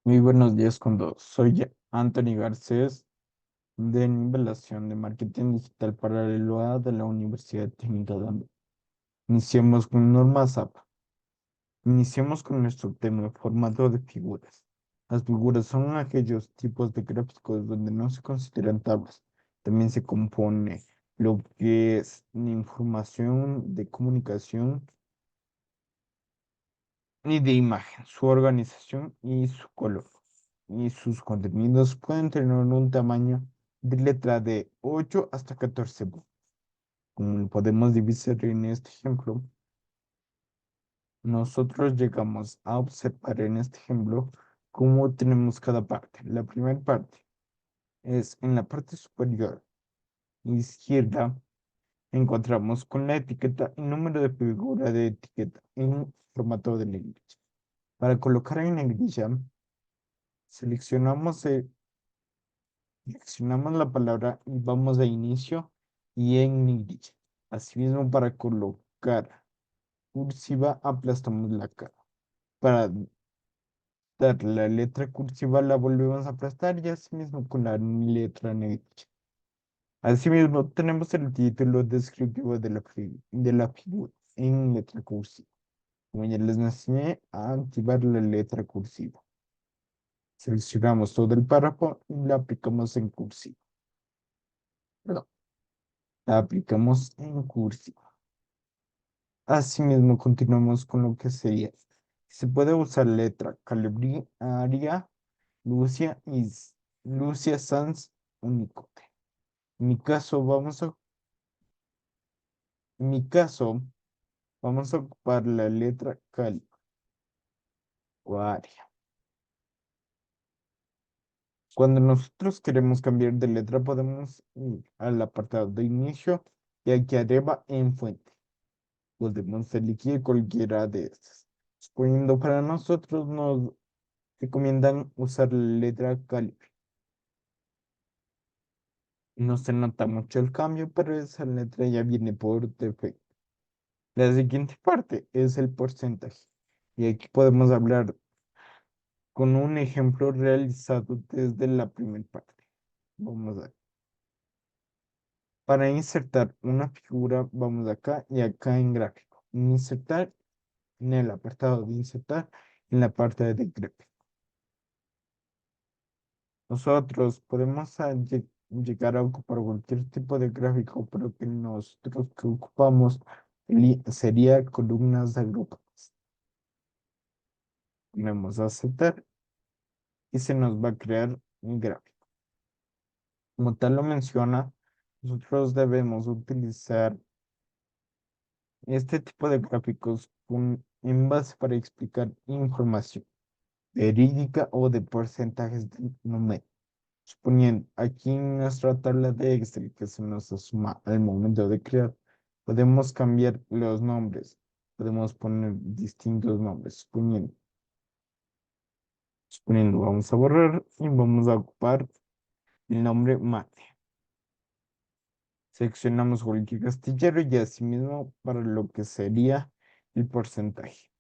Muy buenos días con todos. Soy Anthony Garcés de Nivelación de Marketing Digital Paralelo A de la Universidad Técnica de Andorra. Iniciemos con normas APA. Iniciemos con nuestro tema, formato de figuras. Las figuras son aquellos tipos de gráficos donde no se consideran tablas. También se compone lo que es la información de comunicación y de imagen, su organización y su color. Y sus contenidos pueden tener un tamaño de letra de 8 hasta 14 bytes. Como lo podemos divisar en este ejemplo, nosotros llegamos a observar en este ejemplo cómo tenemos cada parte. La primera parte es en la parte superior izquierda, encontramos con la etiqueta y número de figura de etiqueta en formato de negrilla. Para colocar en negrilla, seleccionamos seleccionamos la palabra y vamos a inicio y en negrilla. Asimismo, para colocar cursiva, aplastamos la K. Para dar la letra cursiva, la volvemos a aplastar y asimismo con la letra negrilla. Asimismo, tenemos el título descriptivo de la figura en letra cursiva. Como ya les enseñé a activar la letra cursiva. Seleccionamos todo el párrafo y la aplicamos en cursiva. Perdón, la aplicamos en cursiva. Asimismo, continuamos con lo que sería. Se puede usar letra Calibri, Lucia y Lucia Sans Unicode. En mi caso, en mi caso, vamos a ocupar la letra Cali o Aria. Cuando nosotros queremos cambiar de letra, podemos ir al apartado de inicio y aquí arriba en fuente. Podemos elegir cualquiera de estas. Suponiendo para nosotros nos recomiendan usar la letra Calibri. No se nota mucho el cambio, pero esa letra ya viene por defecto. La siguiente parte es el porcentaje. Y aquí podemos hablar con un ejemplo realizado desde la primera parte. Vamos a ver. Para insertar una figura, vamos acá y acá en gráfico. Insertar en el apartado de insertar en la parte de gráfico. Nosotros podemos llegar a ocupar cualquier tipo de gráfico, pero que nosotros que ocupamos sería columnas agrupadas. Ponemos a aceptar y se nos va a crear un gráfico. Como tal lo menciona, nosotros debemos utilizar este tipo de gráficos en base para explicar información verídica o de porcentajes de número. Suponiendo aquí en nuestra tabla de Excel que se nos suma al momento de crear, podemos cambiar los nombres. Podemos poner distintos nombres. Suponiendo, vamos a borrar y vamos a ocupar el nombre mate. Seleccionamos cualquier castillero y asimismo para lo que sería el porcentaje.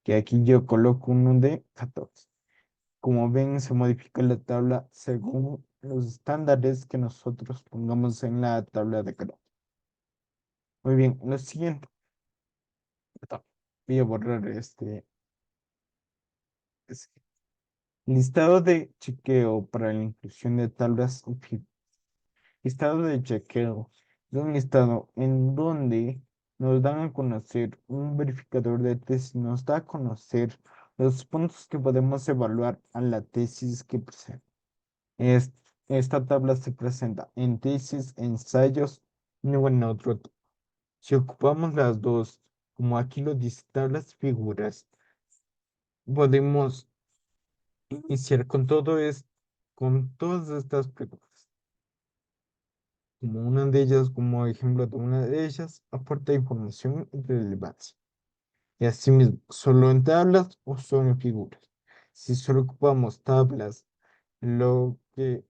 Que aquí yo coloco uno de 14. Como ven, se modifica la tabla según los estándares que nosotros pongamos en la tabla de color. Muy bien, lo siguiente. Perdón, voy a borrar es- listado de chequeo para la inclusión de tablas y figuras. Listado de chequeo es un listado en donde nos dan a conocer un verificador de tesis, nos da a conocer los puntos que podemos evaluar a la tesis que presenta. Es- Esta tabla se presenta en tesis, ensayos y en otro. Si ocupamos las dos, como aquí lo dice tablas figuras, podemos iniciar con con todas estas preguntas. Como una de ellas, como ejemplo de una de ellas, aporta información y relevancia. Y asimismo, solo en tablas o solo en figuras. Si solo ocupamos tablas, lo que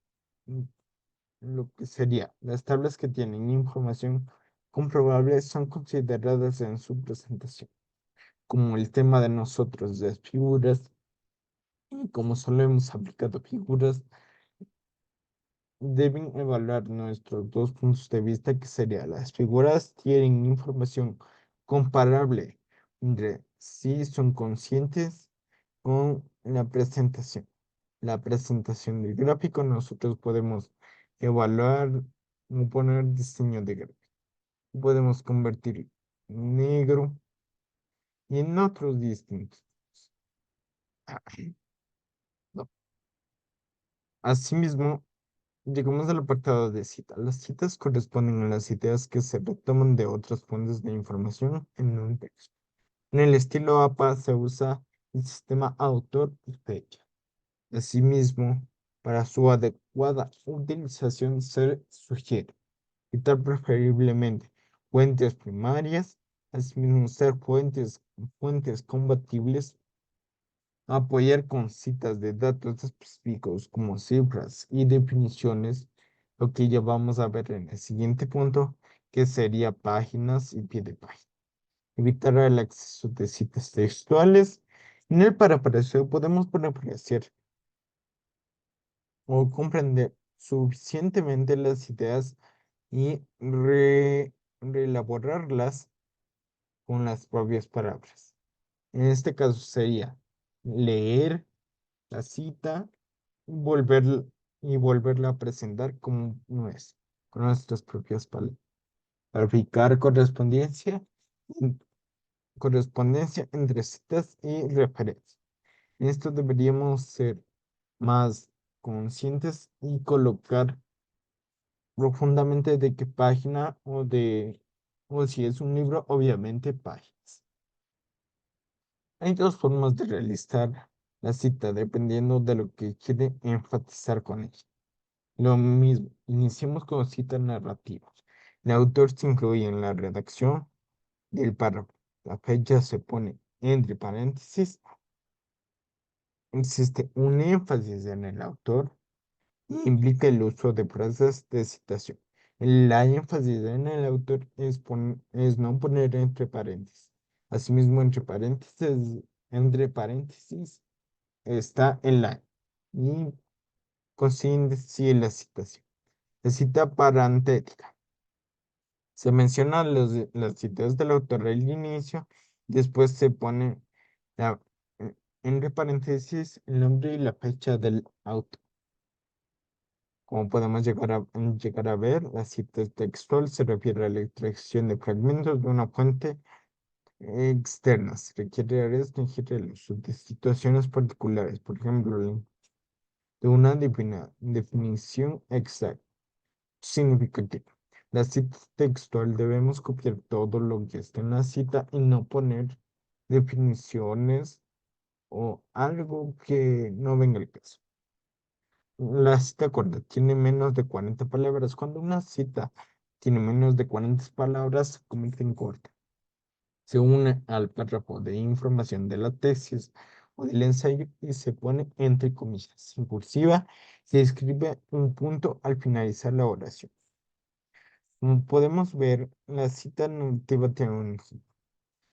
lo que sería las tablas que tienen información comprobable son consideradas en su presentación, como el tema de nosotros de figuras Y como solo hemos aplicado figuras, deben evaluar nuestros dos puntos de vista, que sería las figuras tienen información comparable entre si son conscientes con la presentación. La presentación del gráfico, nosotros podemos evaluar o poner diseño de gráfico. Podemos convertir negro y en otros distintos. No. Asimismo, llegamos al apartado de cita. Las citas corresponden a las ideas que se retoman de otras fuentes de información en un texto. En el estilo APA se usa el sistema autor y fecha. Asimismo, para su adecuada utilización se sugiere citar preferiblemente fuentes primarias, asimismo ser fuentes compatibles, apoyar con citas de datos específicos como cifras y definiciones, lo que ya vamos a ver en el siguiente punto, que sería páginas y pie de página. Evitar el acceso de citas textuales. En el parafraseo podemos parafrasear o comprender suficientemente las ideas y reelaborarlas con las propias palabras. En este caso sería leer la cita volver, y volverla a presentar como no es, con nuestras propias palabras. Verificar correspondencia entre citas y referencias. En esto deberíamos ser más conscientes y colocar profundamente de qué página o si es un libro, obviamente páginas. Hay dos formas de realizar la cita dependiendo de lo que quiere enfatizar con ella. Lo mismo, iniciemos con cita narrativa. El autor se incluye en la redacción del párrafo. La fecha se pone entre paréntesis. Existe un énfasis en el autor y implica el uso de frases de citación. La énfasis en el autor es no poner entre paréntesis. Asimismo, entre paréntesis está el año y consigue sí la citación. La cita parentética. Se mencionan las citas del autor al inicio, después se pone la, entre paréntesis el nombre y la fecha del autor. Como podemos llegar a ver, la cita textual se refiere a la extracción de fragmentos de una fuente externa. Se requiere restringir el uso de situaciones particulares, por ejemplo, de una definición exacta significativa. La cita textual debemos copiar todo lo que está en la cita y no poner definiciones o algo que no venga al caso. La cita corta tiene menos de 40 palabras. Cuando una cita tiene menos de 40 palabras, se convierte en corta. Se une al párrafo de información de la tesis o del ensayo y se pone entre comillas. En cursiva se escribe un punto al finalizar la oración. Como podemos ver, la cita narrativa tiene un ejemplo.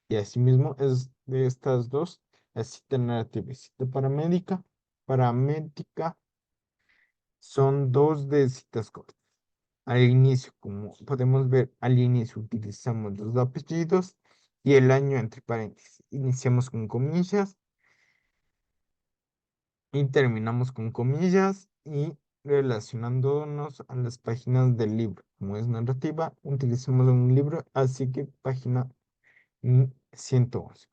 Y asimismo es de estas dos, la cita narrativa y cita paramédica son dos de citas cortas. Al inicio, como podemos ver, al inicio utilizamos los apellidos y el año entre paréntesis. Iniciamos con comillas y terminamos con comillas y relacionándonos a las páginas del libro. Como es narrativa, utilizamos un libro, así que página 111.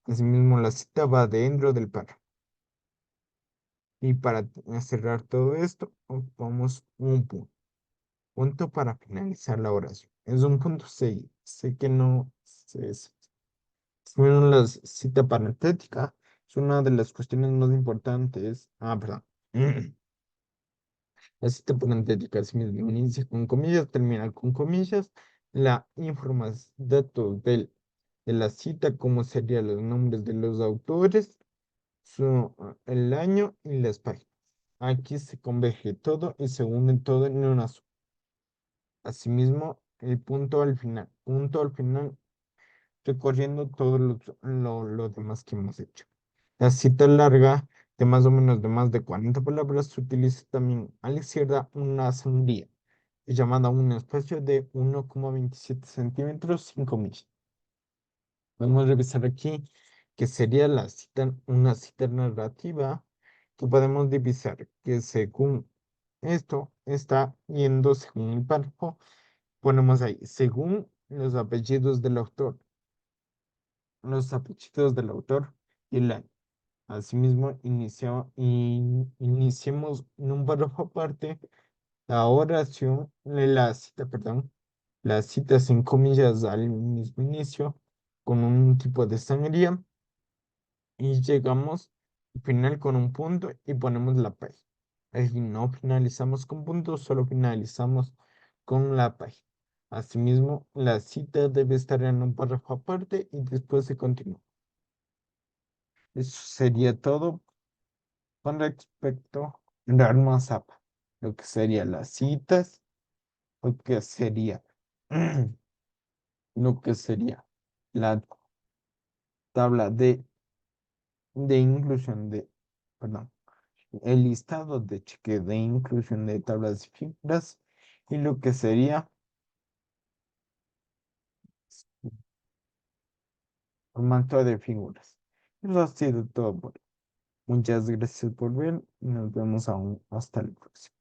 Asimismo, la cita va dentro del párrafo. Y para cerrar todo esto, ocupamos un punto. Punto para finalizar la oración. Es un punto seguido. Sé que no es. Bueno, la cita parentética es una de las cuestiones más importantes. Ah, perdón. La cita parentética asimismo inicia con comillas, termina con comillas. La información, datos de la cita, como serían los nombres de los autores, el año y las páginas. Aquí se converge todo y se une todo en una sola. Asimismo, el punto al final, recorriendo todo lo demás que hemos hecho. La cita larga, de más o menos de más de 40 palabras, se utiliza también a la izquierda una sandía, llamada un espacio de 1,27 centímetros, 5 millas. Podemos revisar aquí que sería una cita narrativa que podemos divisar que según esto está yendo según el párrafo, ponemos ahí, según los apellidos del autor y el año. Asimismo, iniciemos en un párrafo aparte la cita, perdón, la cita sin comillas al mismo inicio con un tipo de sangría y llegamos al final con un punto y ponemos la página. Aquí no finalizamos con puntos, solo finalizamos con la página. Asimismo, la cita debe estar en un párrafo aparte y después se continúa. Eso sería todo con respecto al Dharma Sapa, lo que serían las citas, lo que sería, lo que sería la tabla de inclusión perdón, el listado de cheque de inclusión de tablas y figuras y lo que sería formato de figuras. Eso ha sido todo por hoy. Muchas gracias por ver y nos vemos aún hasta el próximo.